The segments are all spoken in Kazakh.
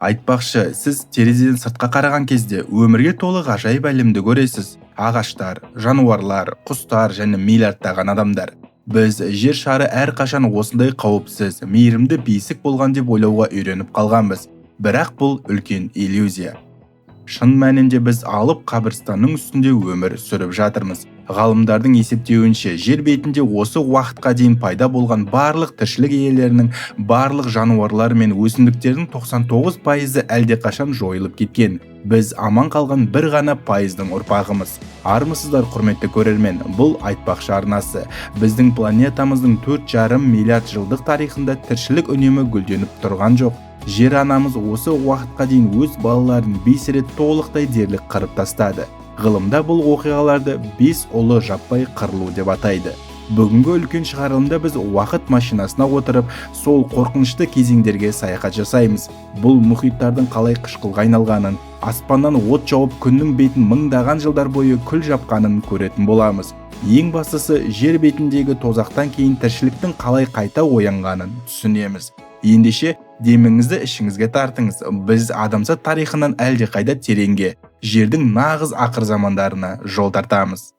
Айтпақшы, сіз терезеден сыртқа қараған кезде өмірге толы ғажайып әлемді көресіз. Ағаштар, жануарлар, құстар және миллиардтаған адамдар. Біз жер шары әрқашан осындай қауіпсіз, мейірімді бейсік болған деп ойлауға үйреніп қалғанбыз. Бірақ бұл үлкен иллюзия. Шын мәнінде біз алып қабірстанның үстінде өмір сүріп жатырмыз. Ғалымдардың есептеуінше, жер бетінде осы уақытқа дейін пайда болған барлық тіршілік иелерінің, барлық жануарлар мен өсімдіктердің 99%-ы әлдеқашан жойылып кеткен. Біз аман қалған бір ғана пайыздың ұрпағымыз. Армысыздар, құрметті көрермен, бұл айтпақшы арнасы. Біздің планетамыздың 4,5 миллиард жылдық тарихында тіршілік үнемі гүлденіп тұрған жоқ. Жер анамыз осы уақытқа дейін өз балаларын 5 рет толықтай дерлік қырып тастады. Ғылымда бұл оқиғаларды 5 ұлы жаппай қырылу деп атайды. Бүгінгі үлкен шығарылымда біз уақыт машинасына отырып, сол қорқынышты кезеңдерге саяхат жасаймыз. Бұл мұхиттардың қалай қышқылға айналғанын, аспаннан от жауып күннің бетін мыңдаған жылдар бойы күл жапқанын көретін боламыз. Ең бастысы, жер бетіндегі тозақтан кейін тіршіліктің қалай қайта оянғанын түсінеміз. Ендеше деміңізді ішіңізге тартыңыз. Біз адамзат тарихынан әлдеқайда тереңге, жердің нағыз ақыр замандарына жол тартамыз.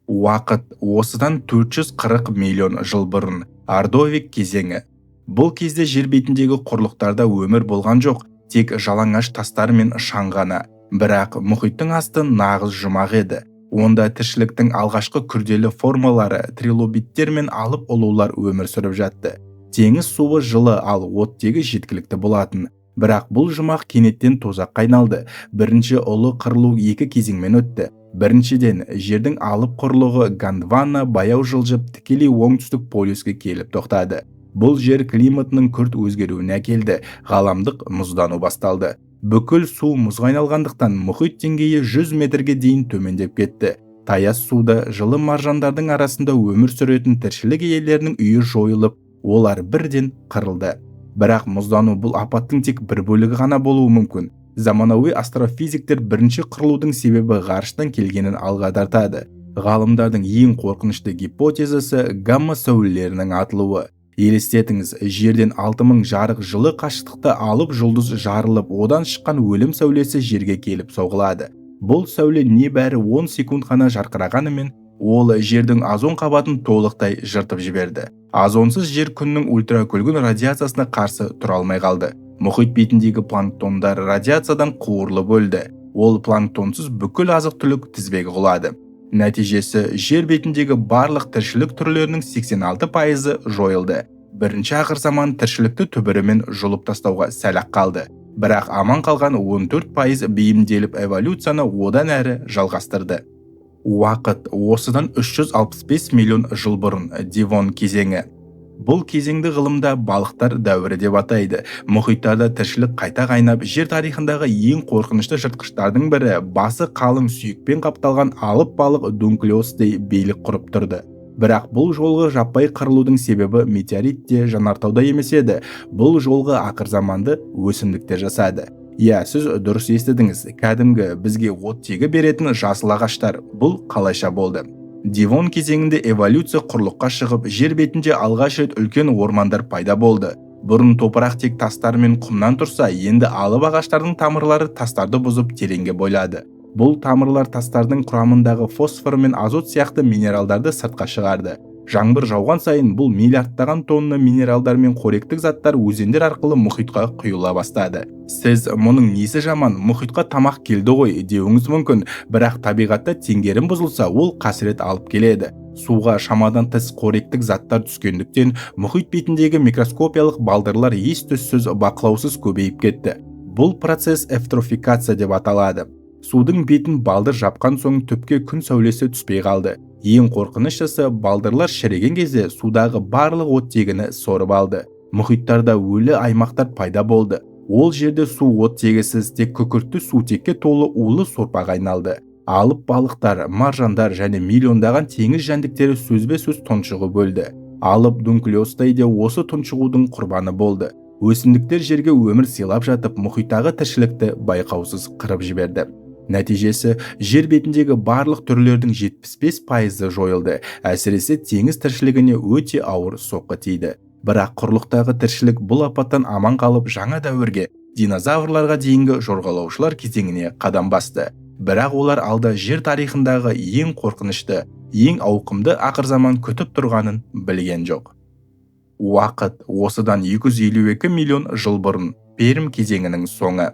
Уақыт осыдан 440 миллион жыл бұрын. Ордовик кезеңі. Бұл кезде жер бетіндегі құрлықтарда өмір болған жоқ, тек жалаңаш тастар мен шаң ғана. Бірақ мұхиттың асты нағыз жұмақ еді. Онда тіршіліктің алғашқы күрделі формалары, трилобиттер мен алып ұлулар өмір сүріп жатты. Теңіз суы жылы, ал оттегі жеткілікті болатын. Бірақ бұл жұмақ кенеттен тозаққа айналды. Бірінші ұлы қырылу 2 кезеңмен өтті. Біріншіден, жердің алып құрлығы Гондвана баяу жылжып тікелей оңтүстік полюске келіп тоқтады. Бұл жер климатының күрт өзгеруіне әкелді, ғаламдық мұздану басталды. Бүкіл су мұзға айналғандықтан мұхит деңгейі 100 метрге дейін төмендеп кетті. Таяз суда жылы маржандардың арасында өмір сүретін тіршілік иелерінің үйі жойылып, олар бірден қырылды. Бірақ мұздану бұл апаттың тек бір бөлігі ғана болуы мүмкін. Заманауи астрофизиктер бірінші қырылудың себебі ғарыштан келгенін алға тартады. Ғалымдардың ең қорқынышты гипотезасы гамма сәулелерінің атылуы. Елестетіңіз, жерден 6000 жарық жылы қашықтықта алып жұлдыз жарылып, одан шыққан өлім сәулесі жерге келіп соғылады. Бұл сәуле небәрі 10 секунд қана жарқырағанымен, ол жердің озон қабатын толықтай жыртып жіберді. Озонсыз жер күннің ультракүлгін радиациясына қарсы тұра алмай қалды. Мұхит бетіндегі планктондар радиациядан қуырылып өлді. Ол планктонсыз бүкіл азық-түлік тізбегі құлады. Нәтижесі, жер бетіндегі барлық тіршілік түрлерінің 86%-ы жойылды. Бірінші ақыр заман тіршілікті түбірімен жұлып тастауға сәл-ақ қалды. Бірақ аман қалған 14% бейімделіп эволюцияны одан әрі жалғастырды. Уақыт осыдан 365 миллион жыл бұрын. Девон кезеңі. Бұл кезеңді ғылымда балықтар дәуірі деп атайды. Мұхиттарда тіршілік қайта қайнап, жер тарихындағы ең қорқынышты жыртқыштардың бірі басы қалың сүйекпен қапталған алып балық дунклеостей билік құрып тұрды. Бірақ бұл жолғы жаппай қырылудың себебі метеорит те жанартауда емес еді. Бұл жолғы ақыр заманды өсімдіктер жасады. Иә, сіз дұрыс естідіңіз. Кәдімгі бізге оттегі беретін жасыл ағаштар. Бұл қалайша болды? Девон кезеңінде эволюция құрлыққа шығып, жер бетінде алғаш рет үлкен ормандар пайда болды. Бұрын топырақ тек тастар мен құмнан тұрса, енді алып ағаштардың тамырлары тастарды бұзып тереңге бойлады. Бұл тамырлар тастардың құрамындағы фосфор мен азот сияқты минералдарды сыртқа шығарды. Жаңбыр жауған сайын бұл миллиардтаған тонна минералдар мен қоректік заттар өзендер арқылы мұхитқа құйыла бастады. Сіз мұның несі жаман, мұхитқа тамақ келді ғой деуіңіз мүмкін, бірақ табиғатта теңгерім бұзылса, ол қасірет алып келеді. Суға шамадан тыс қоректік заттар түскендіктен мұхит бетіндегі микроскопиялық балдырлар ес-түссіз бақылаусыз көбейіп кетті. Бұл процесс эвтрофикация деп аталады. Судың бетін балдыр жапқан соң түпке күн сәулесі түспей қалды. Ең қорқыныштысы, балдырлар шіреген кезде судағы барлық оттегіні сорып алды. Мұхиттарда өлі аймақтар пайда болды. Ол жерде су оттегісіз, тек күкіртті сутекке толы улы сорпаға айналды. Алып балықтар, маржандар және миллиондаған теңіз жәндіктері сөзбе-сөз тұншығып өлді. Алып дунклеостай де осы тұншығудың құрбаны болды. Өсімдіктер жерге өмір сыйлап жатып, мұхиттағы тіршілікті байқаусыз қырып жіберді. Нәтижесі, жер бетіндегі барлық түрлердің 75% жойылды. Әсіресе теңіз тіршілігіне өте ауыр соққы тиді. Бірақ құрлықтағы тіршілік бұл апаттан аман қалып, жаңа дәуірге, динозаврларға дейінгі жорғалаушылар кезеңіне қадам басты. Бірақ олар алда жер тарихындағы ең қорқынышты, ең ауқымды ақырзаман күтіп тұрғанын білген жоқ. Уақыт осыдан 252 миллион жыл бұрын, Перм кезеңінің соңы.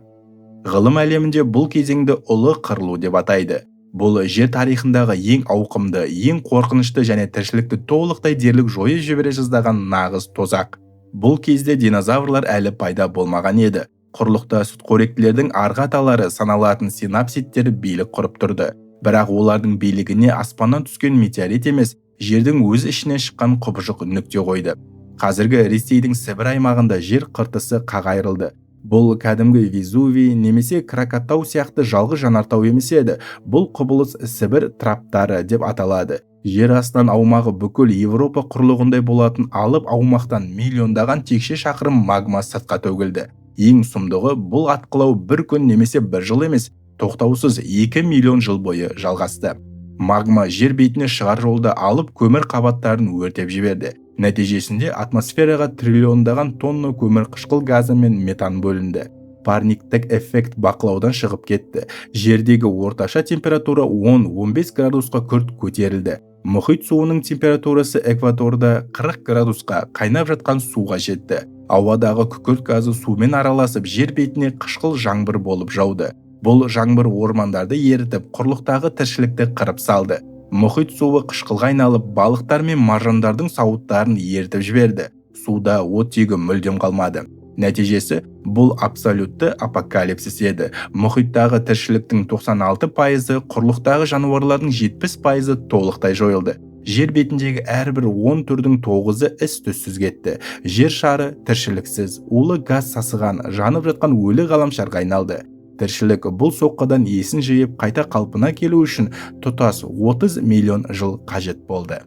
Ғылым әлемінде бұл кезеңді ұлы қырылу деп атайды. Бұл жер тарихындағы ең ауқымды, ең қорқынышты және тіршілікті толықтай дерлік жойып жібере жаздаған нағыз тозақ. Бұл кезде динозаврлар әлі пайда болмаған еді. Құрлықта сүтқоректілердің арғы аталары саналатын синапситтер билік құрып тұрды. Бірақ олардың билігіне аспаннан түскен метеорит емес, жердің өз ішінен шыққан құбыжық нүкте қойды. Қазіргі Ресейдің Сібір аймағында жер қыртысы қағайырылды. Бұл кәдімгі Везувий немесе Кракатау сияқты жалғыз жанартау емес еді. Бұл құбылыс Сібір траптары деп аталады. Жер астынан аумағы бүкіл Европа құрлығындай болатын алып аумақтан миллиондаған текше шақырым магма сыртқа төгілді. Ең сұмдығы, бұл атқылау бір күн немесе бір жыл емес, тоқтаусыз 2 миллион жыл бойы жалғасты. Магма жер бетіне шығар жолда алып көмір қабаттарын өртеп жіберді. Нәтижесінде атмосфераға триллиондаған тонна көмір қышқыл газы мен метан бөлінді. Парниктік эффект бақылаудан шығып кетті. Жердегі орташа температура 10-15 градусқа күрт көтерілді. Мұхит суының температурасы экваторда 40 градусқа қайнап жатқан суға жетті. Ауадағы күкірт газы сумен араласып, жер бетіне қышқыл жаңбыр болып жауды. Бұл жаңбыр ормандарды ерітіп, құрлықтағы тіршілікті қырып салды. Мұхит суы қышқылға айналып, балықтар мен маржандардың сауыттарын ерітіп жіберді. Суда оттегі мүлдем қалмады. Нәтижесі, бұл абсолютті апокалипсис еді. Мұхиттағы тіршіліктің 96%, құрлықтағы жануарлардың 70% толықтай жойылды. Жер бетіндегі әрбір 10 түрдің 9-ы із-түссіз кетті. Жер шары тіршіліксіз, улы газ сасыған, жанып жатқан өлі ғаламшарға айналды. Тіршілік бұл соққыдан есін жиып, қайта қалпына келу үшін тұтас 30 миллион жыл қажет болды.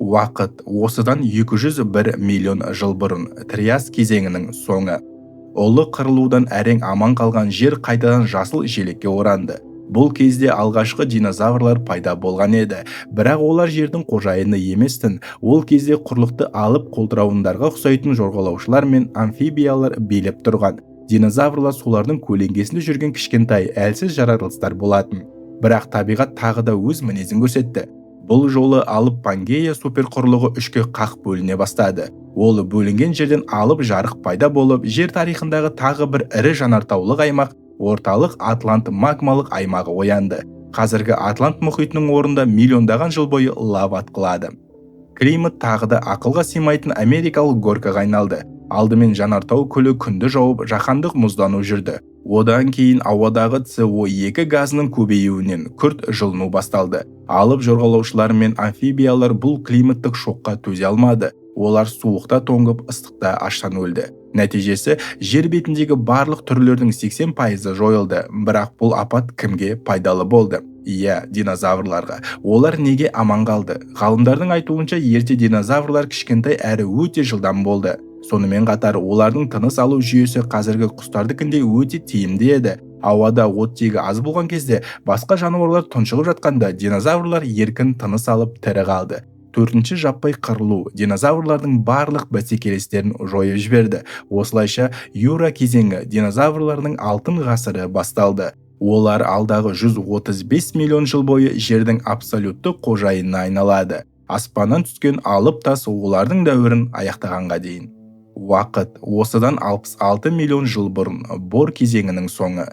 Уақыт осыдан 201 миллион жыл бұрын, Триас кезеңінің соңы. Ұлы қырылудан әрең аман қалған жер қайтадан жасыл желекке оранды. Бұл кезде алғашқы динозаврлар пайда болған еді, бірақ олар жердің қожайыны еместін. Ол кезде құрлықты алып қолтырауындарға ұқсайтын жорғалаушылар мен амфибиялар билеп тұрған. Динозаврлар солардың көлеңкесінде жүрген кішкентай, әлсіз жаратылыстар болатын. Бірақ табиғат тағы да өз мінезін көрсетті. Бұл жолы алып Пангея суперқұрылығы үшке қақ бөліне бастады. Ол бөлінген жерден алып жарық пайда болып, жер тарихындағы тағы бір ірі жанартаулық аймақ, орталық Атлант магмалық аймағы оянды. Қазіргі Атлант мұхитының орнында миллиондаған жыл бойы лава атқылады. Климат тағы да ақылға сыймайтын америкалық горкаға айналды. Алдымен жанартау күлі күнді жауып, жаһандық мұздану жүрді. Одан кейін ауадағы CO2 газының көбеюінен күрт жылыну басталды. Алып жорғалаушылар мен амфибиялар бұл климаттық шоққа төзе алмады. Олар суықта тоңып, ыстықта аштан өлді. Нәтижесі, жер бетіндегі барлық түрлердің 80% жойылды. Бірақ бұл апат кімге пайдалы болды? Иә, динозаврларға. Олар неге аман қалды? Ғалымдардың айтуынша, ерте динозаврлар кішкентай әрі өте жылдам болды. Сонымен қатар олардың тыныс алу жүйесі қазіргі құстардыкіндей өте тиімді еді. Ауада оттегі аз болған кезде басқа жануарлар тұншығып жатқанда динозаврлар еркін тыныс алып тірі қалды. Төртінші жаппай қырылу динозаврлардың барлық бәсекелестерін жойып жіберді. Осылайша Юра кезеңі динозаврлардың алтын ғасыры басталды. Олар алдағы 135 миллион жыл бойы жердің абсолютті қожайынына айналады. Аспаннан түскен алып тас олардың дәуірін аяқтағанға дейін. Уақыт осыдан 66 миллион жыл бұрын, Бор кезеңінің соңы.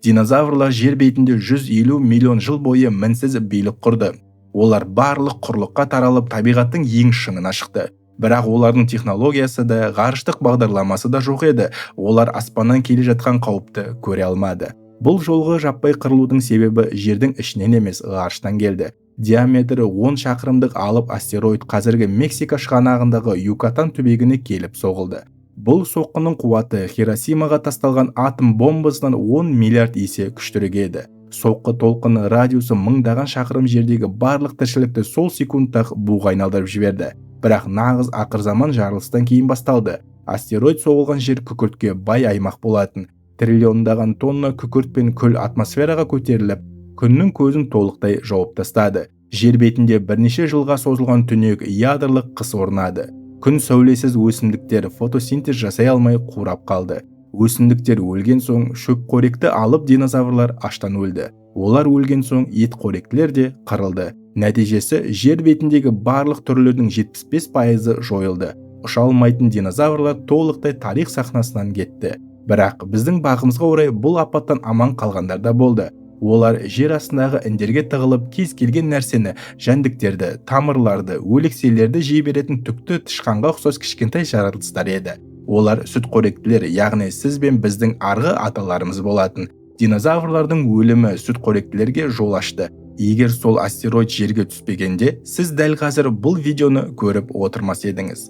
Динозаврлар жер бетінде 150 миллион жыл бойы мінсіз билік құрды. Олар барлық құрлыққа таралып, табиғаттың ең шыңына шықты. Бірақ олардың технологиясы да, ғарыштық бағдарламасы да жоқ еді. Олар аспаннан келе жатқан қауіпті көре алмады. Бұл жолғы жаппай қырылудың себебі жердің ішінен емес, ғарыштан келді. Диаметрі 10 шақырымдық алып астероид қазіргі Мексика шығанағындағы Юкатан түбегіне келіп соғылды. Бұл соққының қуаты Хиросимаға тасталған атом бомбасынан 10 миллиард есе күштірек еді. Соққы толқыны радиусы мыңдаған шақырым жердегі барлық тіршілікті сол секундтақ буға айналдырып жіберді. Бірақ нағыз ақырзаман жарылыстан кейін басталды. Астероид соғылған жер күкіртке бай аймақ болатын. триллиондаған тонна күкірт пен күл атмосфераға көтеріліп, күннің көзін толықтай жауып тастады. Жер бетінде бірнеше жылға созылған түнек ядролық қыс орнады. Күн сәулесіз өсімдіктер фотосинтез жасай алмай қурап қалды. Өсімдіктер өлген соң шөпқоректі алып динозаврлар аштан өлді. Олар өлген соң етқоректілер де қырылды. Нәтижесі жер бетіндегі барлық түрлердің 75% жойылды. Ұша алмайтын динозаврлар толықтай тарих сахнасынан кетті. Бірақ біздің бағымызға орай бұл апаттан аман қалғандар да болды. Олар жер астындағы індерге тығылып, кез келген нәрсені, жәндіктерді, тамырларды, өлекселерді жей беретін түкті тышқанға ұқсас кішкентай жаратылыстар еді. Олар сүтқоректілер, яғни сіз бен біздің арғы аталарымыз болатын. Динозаврлардың өлімі сүтқоректілерге жол ашты. Егер сол астероид жерге түспегенде, сіз дәл қазір бұл видеоны көріп отырмас едіңіз.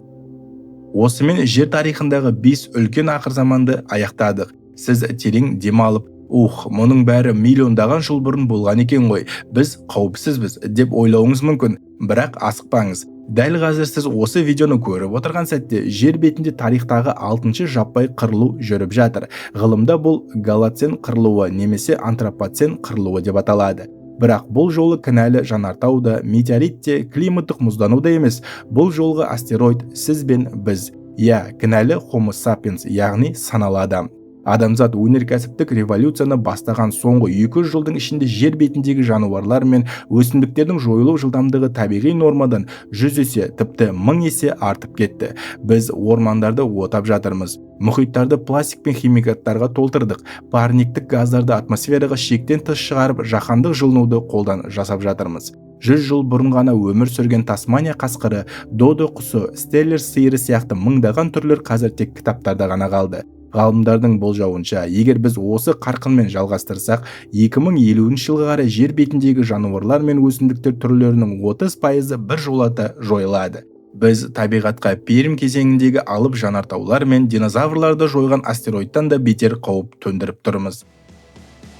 Осымен жер тарихындағы 5 үлкен ақырзаманды аяқтадық. Сіз терең демалып, мұның бәрі миллиондаған жыл бұрын болған екен ғой, біз қауіпсізбіз деп ойлауыңыз мүмкін. Бірақ асықпаңыз. Дәл қазір сіз осы видеоны көріп отырған сәтте жер бетінде тарихтағы 6-шы жаппай қырылу жүріп жатыр. Ғылымда бұл голоцен қырылуы немесе антропоцен қырылуы деп аталады. Бірақ бұл жолы кінәлі жанартау да, метеорит те, климаттық мұздану да емес. Бұл жолғы астероид сіз бен біз. Кінәлі Homo sapiens, яғни саналы адам. Адамзат өнеркәсіптік революцияны бастаған соңғы 200 жылдың ішінде жер бетіндегі жануарлар мен өсімдіктердің жойылу жылдамдығы табиғи нормадан 100 есе, тіпті 1000 есе артып кетті. Біз ормандарды отап жатырмыз. Мұхиттарды пластик пен химикаттарға толтырдық. Парниктік газдарды атмосфераға шектен тыс шығарып, жаһандық жылынуды қолдан жасап жатырмыз. 100 жыл бұрын ғана өмір сүрген Тасмания қасқыры, додо құсы, стеллер сиыры сияқты мыңдаған түрлер қазір тек кітаптарда ғана қалды. Ғалымдардың болжауынша, егер біз осы қарқынмен жалғастырсақ, 2050 жылға қарай жер бетіндегі жануарлар мен өсімдіктер түрлерінің 30% бір жолата жойылады. Біз табиғатқа Перім кезеңіндегі алып жанартаулар мен динозаврларды жойған астероидтан да бетер қауіп төндіріп тұрмыз.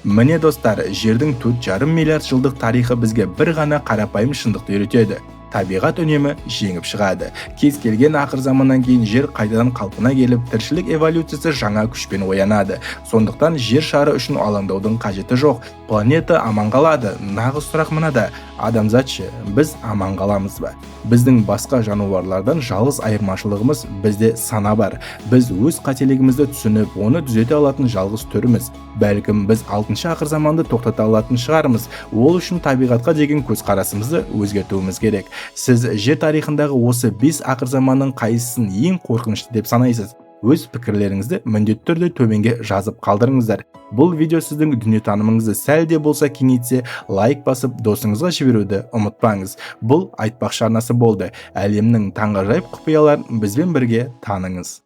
Міне достар, жердің 4,5 миллиард жылдық тарихы бізге бір ғана қарапайым шындықты үйретеді. Табиғат үнемі жеңіп шығады. Кез келген ақыр заманнан кейін жер қайтадан қалпына келіп, тіршілік эволюциясы жаңа күшпен оянады. Сондықтан жер шары үшін алаңдаудың қажеті жоқ. Планета аман қалады. Нағыз сұрақ мынада: адамзатшы, біз аман қаламыз ба? Біздің басқа жануарлардан жалғыз айырмашылығымыз бізде сана бар. Біз өз қателігімізді түсініп, оны түзете алатын жалғыз түріміз. Бәлкім біз 6-шы ақыр заманды тоқтата алатын шығармыз. Ол үшін табиғатқа деген көзқарасымызды өзгертуіміз керек. Сіз жер тарихындағы осы 5 ақыр заманның қайсысын ең қорқынышты деп санайсыз? Өз пікірлеріңізді міндетті түрде төменге жазып қалдырыңыздар. Бұл видео сіздің дүниетанымыңызды сәл де болса кеңейтсе, лайк басып досыңызға жіберуді ұмытпаңыз. Бұл айтпақшы арнасы болды. Әлемнің таңғажайып құпияларын бізбен бірге таныңыз.